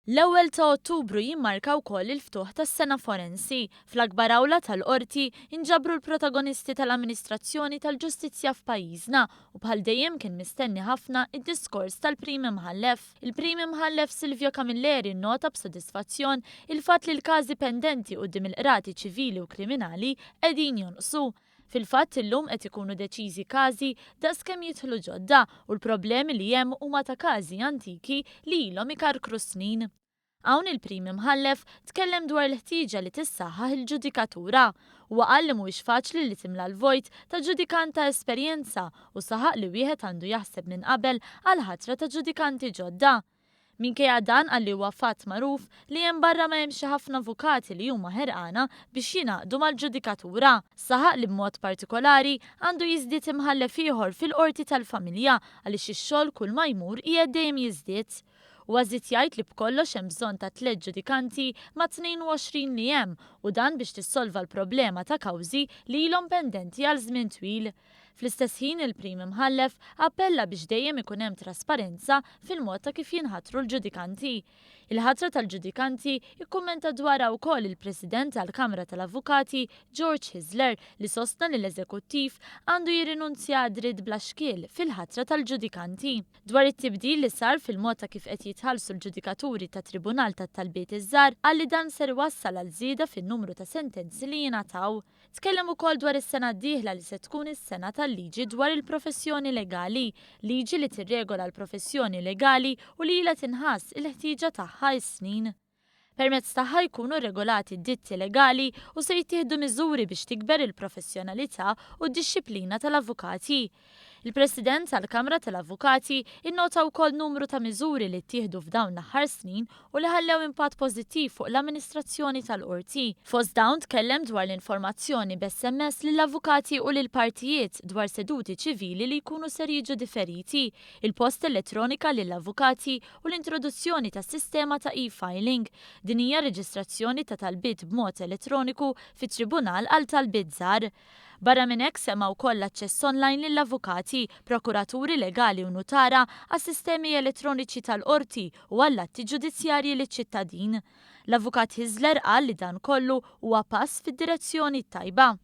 L-ewwel ta' Ottubru jimmarka wkoll il-ftuħ tas-sena forensi. Fl-akbar awla tal-qorti inġabru l-protagonisti tal-amministrazzjoni tal-ġustizzja f'pajjiżna u bħal dejjem kien mistenni ħafna id-diskors tal-Prim Imħallef. Il-Prim Imħallef Silvio Camilleri nnota b'sodisfazzjon il-fatt li l-każi pendenti quddiem il-qrati ċivili u kriminali qegħdin jonqsu. Fil-fatt illum qed ikunu deċiżi każi daqskemm jidħlu ġodda u l-problemi li hemm huma ta' każi antiki li ilhom ikarkru snin. Hawn il-Prim Imħallef tkellem dwar l-ħtieġa li tissaħħaħ il-ġudikatura u qal li mhuwiex faċli li timla l-vojt ta' ġudikant ta' esperjenza u saħaq li wieħed għandu jaħseb minn qabel għal ħatra ta' ġudikanti ġodda. Minkejja dan għalli huwa fatt magħruf li hemm barra ma hemm xi ħafna avukati li huma ħerqana biex jingħaqdu mal-ġudikatura. Saħaq li b'mod partikolari għandu jiżdied imħallef ieħor fil-qorti tal-familja għaliex ix-xogħol kull ma jmur qiegħed dejjem jiżdied. U għażid jgħid li b'kollox hemm bżonn ta' 3 ġudikanti ma' 22 li hemm u dan biex tissolva l-problema ta' kawżi li ilhom pendenti għal żmien twil. Fl-istess ħin il-Prim Imħallef appella biex dejjem ikun hemm trasparenza fil-mod ta' kif jinħatru l-ġudikanti. Il-ħatra tal-ġudikanti ikkummenta dwarha wkoll il-President tal-Kamra tal-Avukati George Hisler li sostna li l-Eżekuttiv għandu jirrinunzja dritt bla xkiel fil-ħatra tal-ġudikanti. Dwar it-tibdil li sar fil-mod ta' kif qed jitħallsu l-ġudikaturi tat Tribunal tat-Talbiet iż-Żgħar għalli dan ser wassal għal żieda fin-numru ta' sentenzi li jingħataw. Tkellem ukoll dwar is-sena d-dieħla li se tkun is-sena tal-liġi dwar il-professjoni legali, liġi li tirregola l-professjoni legali u li ilha tinħass il-ħtieġa tagħha s-snin. Permezz tagħha jkunu regolati d-ditti legali u se jittieħdu miżuri biex tikber il-professjonalità u d-dixxilpina tal-avukati. Il-President tal-Kamra tal-Avukati innota wkoll numru ta' miżuri li ttieħdu f'dawn l-aħħar snin u li ħallew impatt pożittiv fuq l-amministrazzjoni tal-qorti. Fost dawn tkellem dwar l-informazzjoni b'SMS lill-avukati u lill-partijiet dwar seduti ċivili li jkunu ser jiġu differiti, il-post elettronika lill-avukati u l-introduzzjoni tas sistema ta' e-filing. Din hija reġistrazzjoni ta' talbiet b'mod elettroniku fit-tribunal għal talbiet żgħar. Barra minn hekk semma wkoll l-aċċess online lill-avukati, prokuraturi legali u nutara għas sistemi elettroniċi tal-qorti u għall-atti ġudizzjarji liċ-ċittadin. L-Avukat Hisler qal li dan kollu huwa pass fid-direzzjoni tajba.